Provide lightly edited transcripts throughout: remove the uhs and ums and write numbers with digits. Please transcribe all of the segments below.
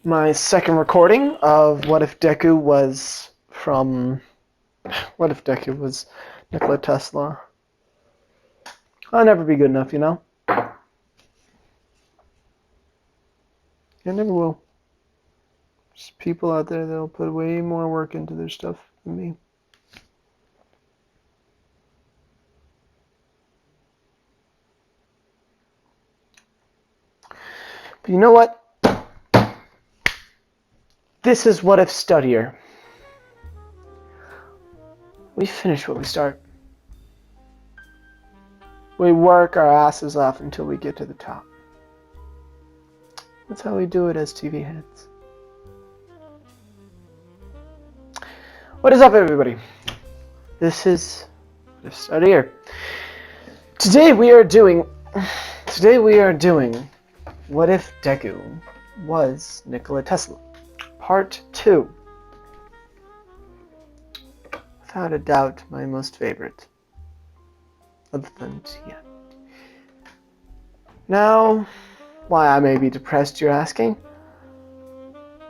my second recording of What If Deku was from... What if Deku was Nikola Tesla? I'll never be good enough, you know? I never will. There's people out there that'll put way more work into their stuff than me. But you know what? This is What If Studier. We finish what we start. We work our asses off until we get to the top. That's how we do it as TV heads. What is up, everybody? This is What If Studier. Today we are doing What If Deku was Nikola Tesla, Part 2. Without a doubt, my most favorite. Other than yet. Now, why I may be depressed, you're asking?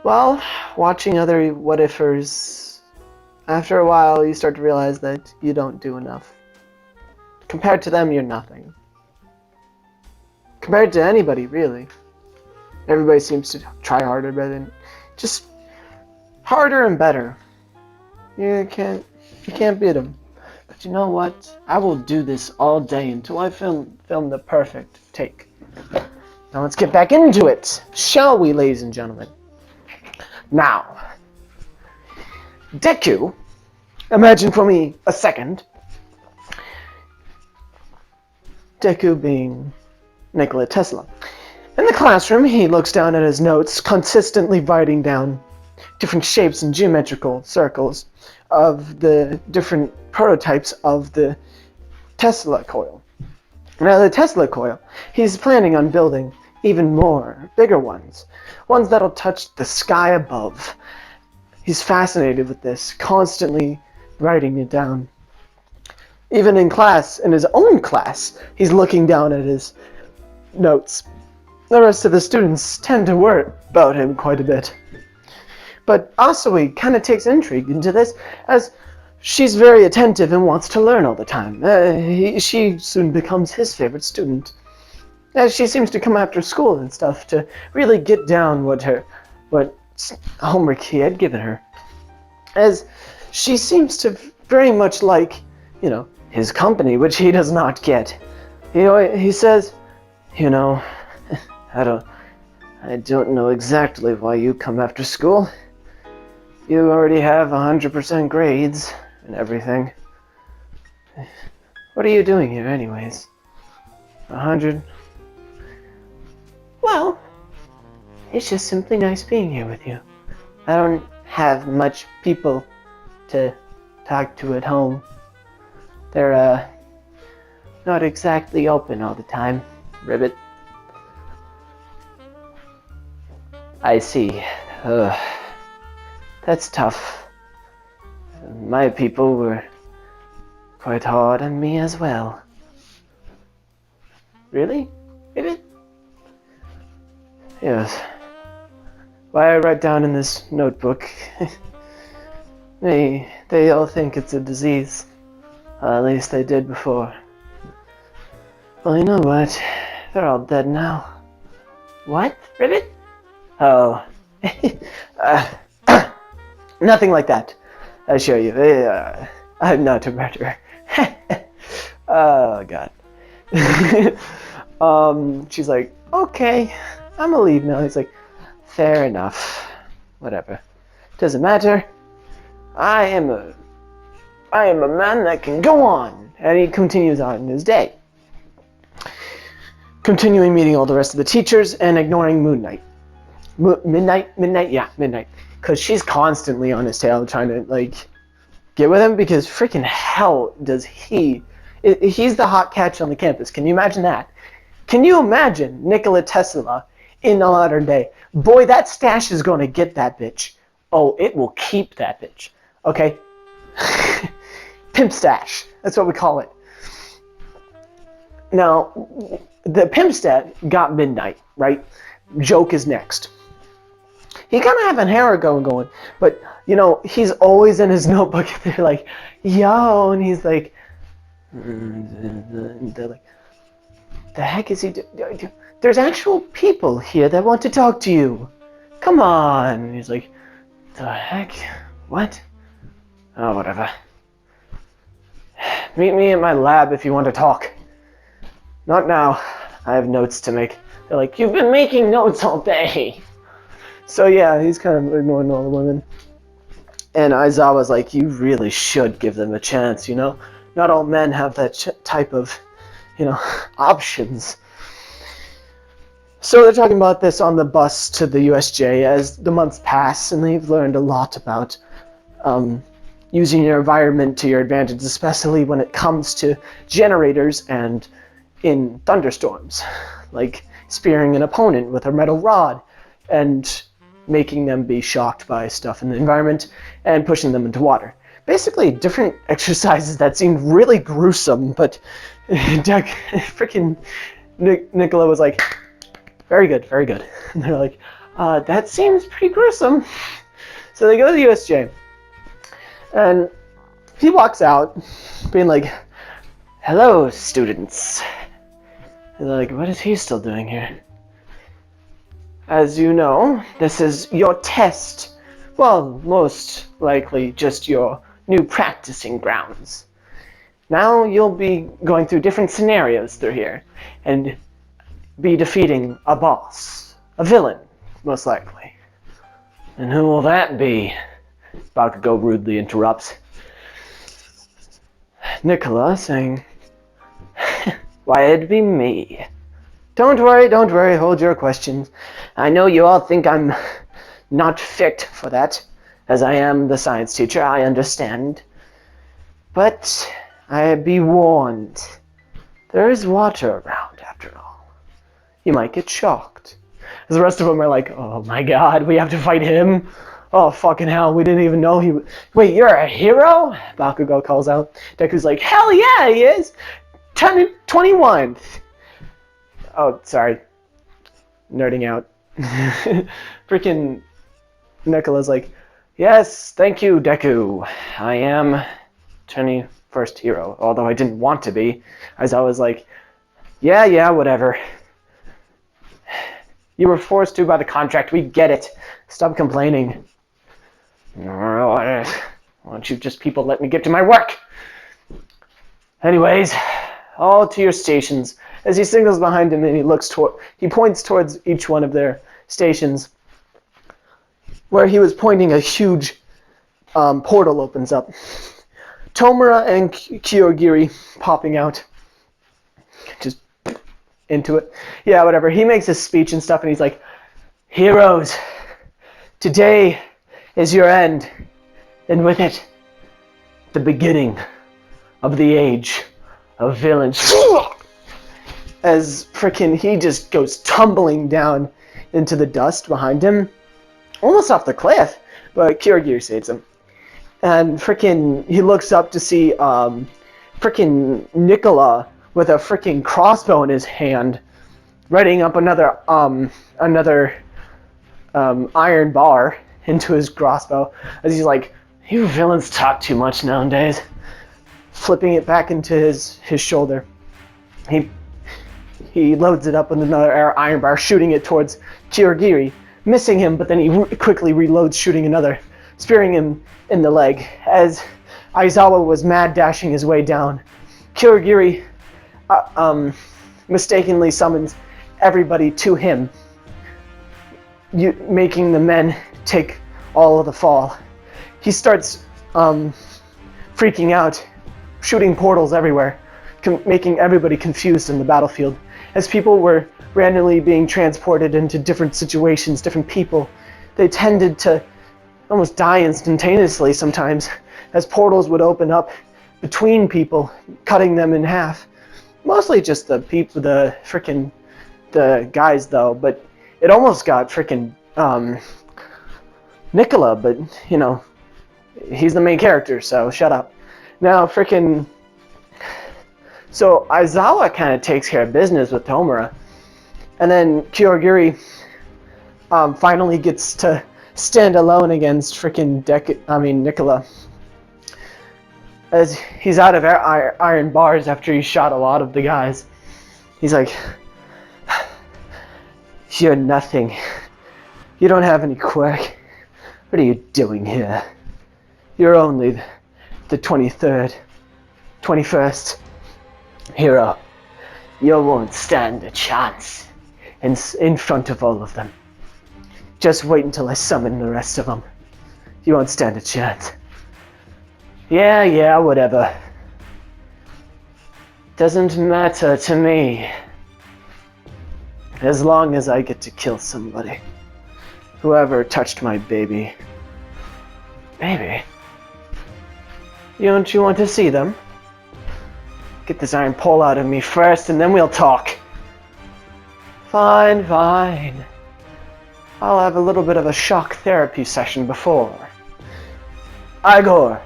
Well, watching other what-ifers, after a while you start to realize that you don't do enough. Compared to them, you're nothing. Compared to anybody, really. Everybody seems to try harder, but just harder and better. You can't beat them. But you know what? I will do this all day until I film the perfect take. Now let's get back into it, shall we, ladies and gentlemen? Now, Deku, imagine for me a second, Deku being Nikola Tesla. In the classroom, he looks down at his notes, consistently writing down different shapes and geometrical circles of the different prototypes of the Tesla coil. Now, the Tesla coil, he's planning on building even more, bigger ones that'll touch the sky above. He's fascinated with this, constantly writing it down. Even in class, in his own class, he's looking down at his notes. The rest of the students tend to worry about him quite a bit. But Asui kind of takes intrigue into this, as she's very attentive and wants to learn all the time. She soon becomes his favorite student, as she seems to come after school and stuff to really get down what homework he had given her. As she seems to very much like, his company, which he does not get. He says, I don't know exactly why you come after school. You already have 100% grades and everything. What are you doing here anyways? 100? Well, it's just simply nice being here with you. I don't have much people to talk to at home. They're, not exactly open all the time, Ribbit. I see. That's tough. My people were quite hard on me as well. Really? Ribbit? Yes. Why I write down in this notebook, they all think it's a disease. At least they did before. Well, you know what? They're all dead now. What? Ribbit? Oh. Nothing like that. I assure you. I'm not a murderer. Oh, God. She's like, okay, I'm gonna leave now. He's like, fair enough. Whatever. Doesn't matter. I am a man that can go on. And he continues on his day. Continuing meeting all the rest of the teachers and ignoring Moon Knight. Midnight? Yeah, Midnight. Because she's constantly on his tail trying to, get with him, because freaking hell does he's the hot catch on the campus. Can you imagine that? Can you imagine Nikola Tesla in the modern day? Boy, that stash is going to get that bitch. Oh, it will keep that bitch. Okay? Pimp stash. That's what we call it. Now, the pimp stat got Midnight, right? Joke is next. he kind of have an hair going, but you know, he's always in his notebook. They're like, yo, and he's like, they're like, the heck is he doing? There's actual people here that want to talk to you. Come on. And he's like, the heck? What? Oh, whatever. Meet me in my lab if you want to talk. Not now. I have notes to make. They're like, you've been making notes all day. So yeah, he's kind of ignoring all the women. And Aizawa's like, you really should give them a chance, you know? Not all men have that type of, you know, options. So they're talking about this on the bus to the USJ as the months pass, and they've learned a lot about using your environment to your advantage, especially when it comes to generators and in thunderstorms, like spearing an opponent with a metal rod and making them be shocked by stuff in the environment and pushing them into water. Basically, different exercises that seemed really gruesome, but freaking Nikola was like, very good, very good. And they're like, that seems pretty gruesome. So they go to the USJ, and he walks out, being like, hello, students. And they're like, what is he still doing here? As you know, this is your test. Well, most likely just your new practicing grounds. Now you'll be going through different scenarios through here, and be defeating a boss, a villain, most likely. And who will that be? Bakugo rudely interrupts. Nikola saying, why, it'd be me. Don't worry, hold your questions. I know you all think I'm not fit for that, as I am the science teacher, I understand. But I be warned, there is water around after all. You might get shocked. As the rest of them are like, oh my god, we have to fight him? Oh fucking hell, we didn't even know he was... Wait, you're a hero? Bakugo calls out. Deku's like, hell yeah, he is! Turn 21! Oh, sorry. Nerding out. Freaking Nikola's like, yes, thank you, Deku. I am 21st hero, although I didn't want to be. As I was like, yeah, whatever. You were forced to by the contract, we get it. Stop complaining. Why don't you just people let me get to my work? Anyways, all to your stations. As he signals behind him and he points towards each one of their stations. Where he was pointing, a huge portal opens up. Tomura and Kyogiri popping out. Just into it. Yeah, whatever. He makes a speech and stuff and he's like, heroes, today is your end. And with it, the beginning of the age of villains. As frickin' he just goes tumbling down into the dust behind him. Almost off the cliff, but Kyogiri saves him. And frickin' he looks up to see frickin' Nikola with a frickin' crossbow in his hand, readying up another iron bar into his crossbow. As he's like, you villains talk too much nowadays. Flipping it back into his shoulder. He loads it up with another iron bar, shooting it towards Kyogiri, missing him, but then he quickly reloads, shooting another, spearing him in the leg. As Aizawa was mad dashing his way down, Kyogiri mistakenly summons everybody to him, making the men take all of the fall. He starts freaking out, shooting portals everywhere, making everybody confused in the battlefield. As people were randomly being transported into different situations, different people, they tended to almost die instantaneously sometimes, as portals would open up between people, cutting them in half. Mostly just the guys though, but it almost got frickin' Nikola, but you know, he's the main character, so shut up. Now frickin' so Aizawa kind of takes care of business with Tomura, and then Kyogiri finally gets to stand alone against freaking Nikola. As he's out of iron bars after he shot a lot of the guys. He's like, you're nothing. You don't have any quirk. What are you doing here? You're only the 23rd, 21st hero. You won't stand a chance in front of all of them. Just wait until I summon the rest of them. You won't stand a chance. Yeah, whatever. Doesn't matter to me. As long as I get to kill somebody. Whoever touched my baby. Baby? Don't you want to see them? Get this iron pole out of me first and then we'll talk. Fine. I'll have a little bit of a shock therapy session before. Igor,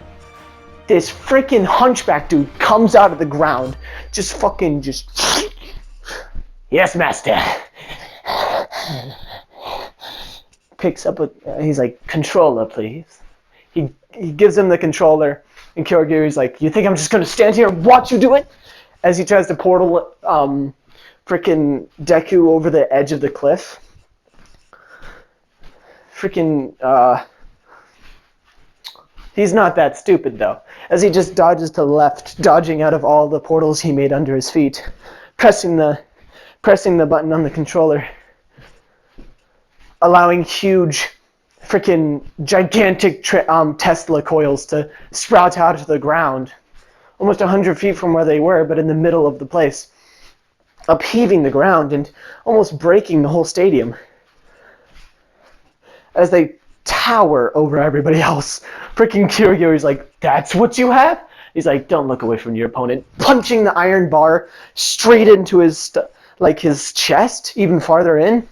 this freaking hunchback dude comes out of the ground, just. Yes, master. Picks up he's like, controller, please. He gives him the controller, and Kyoryu's like, you think I'm just gonna stand here and watch you do it? As he tries to portal freaking Deku over the edge of the cliff. He's not that stupid though, as he just dodges to the left, dodging out of all the portals he made under his feet, pressing the button on the controller, allowing huge, freaking gigantic Tesla coils to sprout out of the ground, almost 100 feet from where they were, but in the middle of the place, upheaving the ground and almost breaking the whole stadium, as they tower over everybody else. Freaking Kyoryu's like, that's what you have? He's like, don't look away from your opponent. Punching the iron bar straight into his chest, even farther in.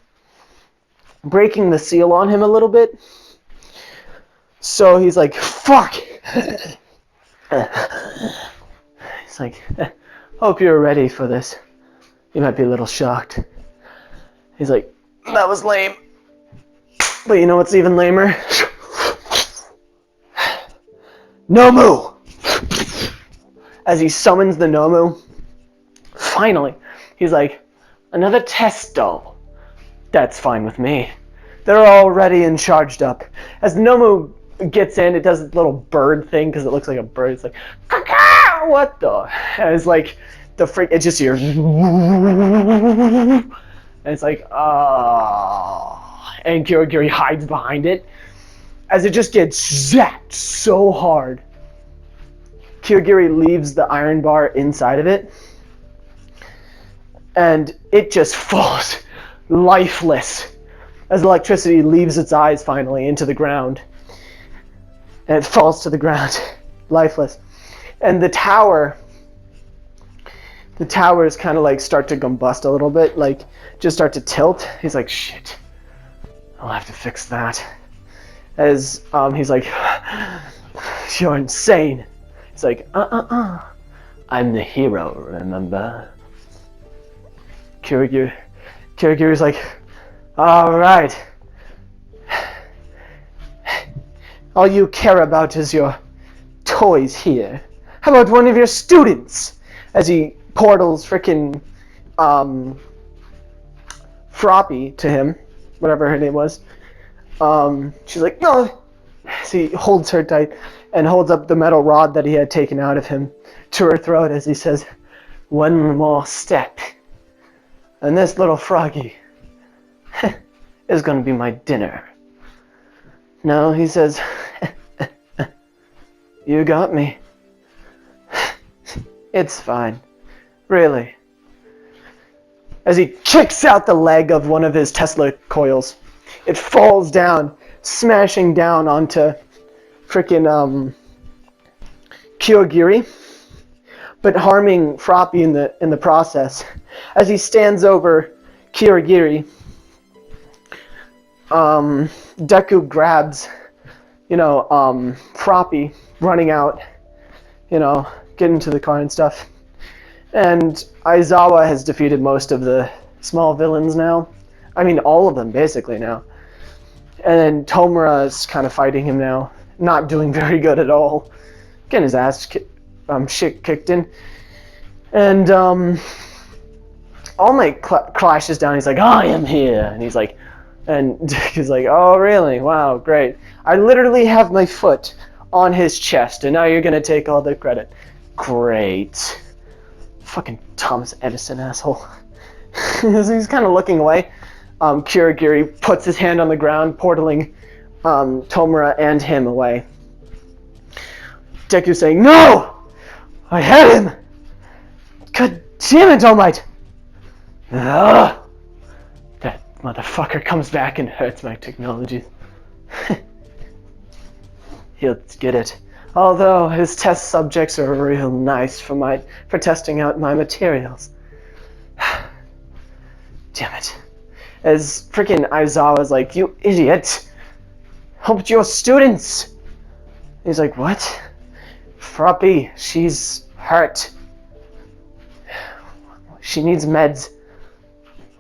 Breaking the seal on him a little bit. So he's like, fuck! He's like, hope you're ready for this. You might be a little shocked. He's like, that was lame. But you know what's even lamer? Nomu! As he summons the Nomu, finally, he's like, another test doll. That's fine with me. They're all ready and charged up. As the Nomu gets in, it does a little bird thing, because it looks like a bird. It's like, caw, what the? And it's like, it's just your... And it's like, oh... And Kyoryuri hides behind it. As it just gets zapped so hard, Kyoryuri leaves the iron bar inside of it. And it just falls lifeless as electricity leaves its eyes finally into the ground. And it falls to the ground, lifeless. And the towers kind of like start to combust a little bit, like just start to tilt. He's like, shit. I'll have to fix that. As he's like, you're insane. He's like, I'm the hero, remember? Kyoryu's like, alright. All you care about is your toys here. How about one of your students? As he portals frickin' Froppy to him. Whatever her name was. She's like, no! So he holds her tight and holds up the metal rod that he had taken out of him to her throat as he says, one more step. And this little froggy is going to be my dinner. No, he says, you got me. It's fine. Really. As he kicks out the leg of one of his Tesla coils. It falls down, smashing down onto frickin' Kyoryuri, but harming Froppy in the process. As he stands over Kyoryuri, Deku grabs, Froppy running out, getting into the car and stuff. And Aizawa has defeated most of the small villains now. I mean, all of them, basically, now. And then Tomura's kind of fighting him now, not doing very good at all, getting his ass shit kicked in. And All Might crashes down. He's like, I am here, and he's like, oh really? Wow, great. I literally have my foot on his chest, and now you're gonna take all the credit. Great. Fucking Thomas Edison asshole. He's kind of looking away. Kurogiri puts his hand on the ground, portaling Tomura and him away. Deku saying, no! I had him! God damn it, All Might! Ugh. That motherfucker comes back and hurts my technologies. He'll get it. Although his test subjects are real nice for testing out my materials. Damn it. As freaking Aizawa's like, you idiot! Help your students! He's like, what? Froppy, she's hurt. She needs meds.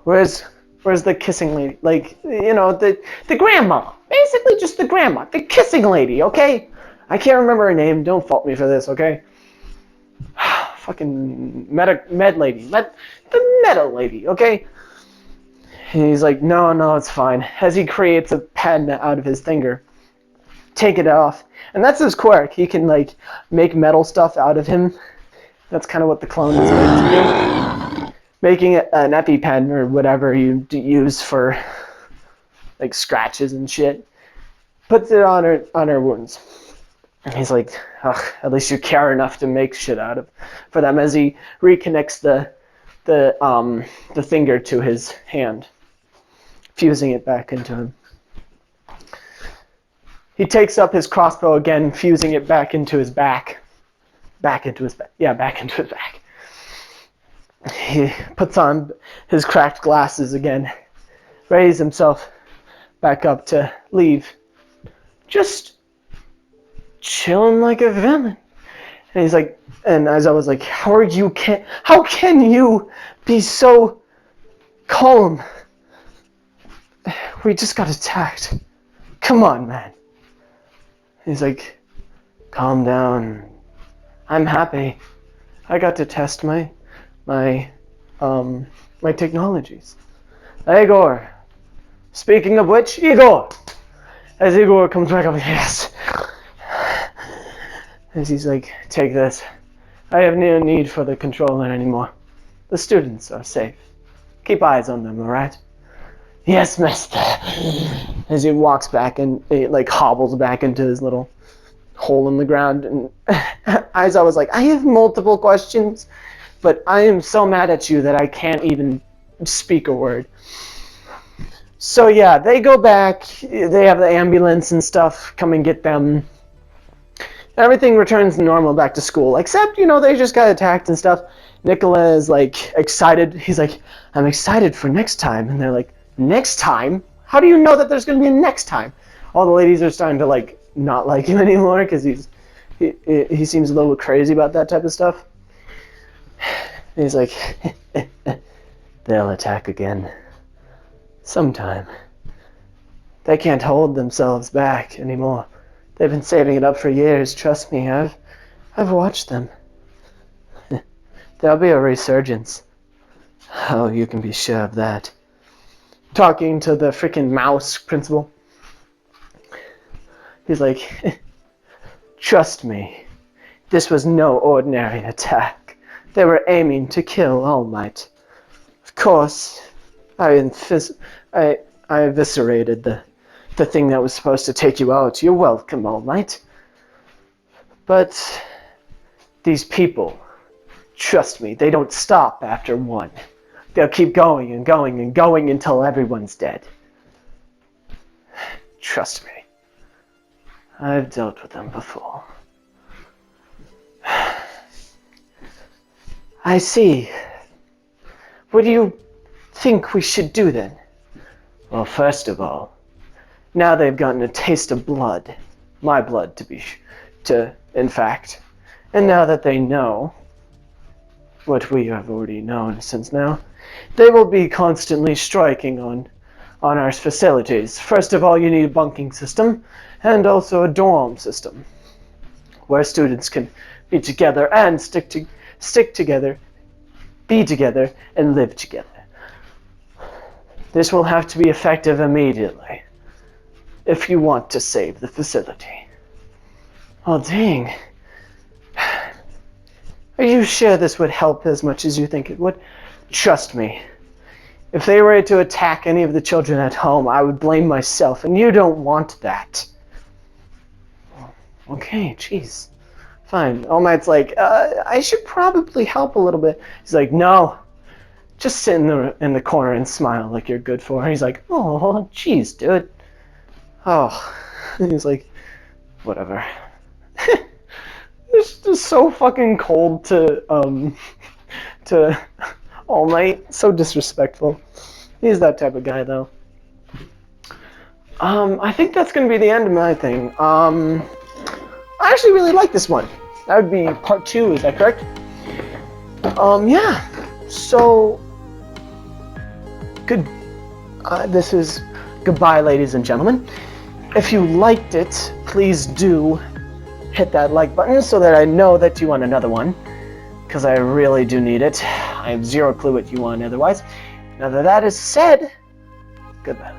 Where's the kissing lady? Like, you know, the grandma. Basically just the grandma. The kissing lady, okay? I can't remember her name. Don't fault me for this, okay? Fucking med lady. The metal lady, okay? And he's like, no, it's fine. As he creates a pen out of his finger. Take it off. And that's his quirk. He can, like, make metal stuff out of him. That's kind of what the clone is made to do. Making an EpiPen or whatever you use for, like, scratches and shit. Puts it on her wounds. And he's like, ugh, at least you care enough to make shit out of for them, as he reconnects the finger to his hand, fusing it back into him. He takes up his crossbow again, fusing it back into his back. Back into his back. He puts on his cracked glasses again, raises himself back up to leave. Just chilling like a villain. And he's like, and as I was like, how can you be so calm? We just got attacked. Come on, man. He's like, calm down. I'm happy. I got to test my technologies. Igor. Speaking of which, Igor. As Igor comes back up, yes. As he's like, take this. I have no need for the controller anymore. The students are safe. Keep eyes on them, alright? Yes, master. As he walks back and he like hobbles back into his little hole in the ground, and as I was like, I have multiple questions, but I am so mad at you that I can't even speak a word. So yeah, they go back, they have the ambulance and stuff come and get them. Everything returns to normal back to school, except, you know, they just got attacked and stuff. Nikola is like excited. He's like, I'm excited for next time. And they're like, next time? How do you know that there's going to be a next time? All the ladies are starting to like not like him anymore because he seems a little crazy about that type of stuff. He's like, they'll attack again. Sometime. They can't hold themselves back anymore. They've been saving it up for years, trust me, I've watched them. There'll be a resurgence. Oh, you can be sure of that. Talking to the freaking mouse principal. He's like, trust me, this was no ordinary attack. They were aiming to kill All Might. Of course, I eviscerated the thing that was supposed to take you out. You're welcome, All Might. But these people, trust me, they don't stop after one. They'll keep going and going and going until everyone's dead. Trust me. I've dealt with them before. I see. What do you think we should do then? Well, first of all, now they've gotten a taste of blood. My blood, in fact. And now that they know what we have already known since now, they will be constantly striking on on our facilities. First of all, you need a bunking system and also a dorm system where students can be together and stick together, be together, and live together. This will have to be effective immediately if you want to save the facility. Oh, dang. Are you sure this would help as much as you think it would? Trust me. If they were to attack any of the children at home, I would blame myself, and you don't want that. Okay, jeez. Fine. All Might's like, I should probably help a little bit. He's like, no. Just sit in the corner and smile like you're good for her. He's like, oh, jeez, dude. Oh. He's like, whatever. It's just so fucking cold to All Might. So disrespectful. He's that type of guy, though. I think that's gonna be the end of my thing. I actually really like this one. That would be part 2, is that correct? Yeah. So, good. This is goodbye, ladies and gentlemen. If you liked it, please do hit that like button so that I know that you want another one, because I really do need it. I have zero clue what you want otherwise. Now that that is said, goodbye.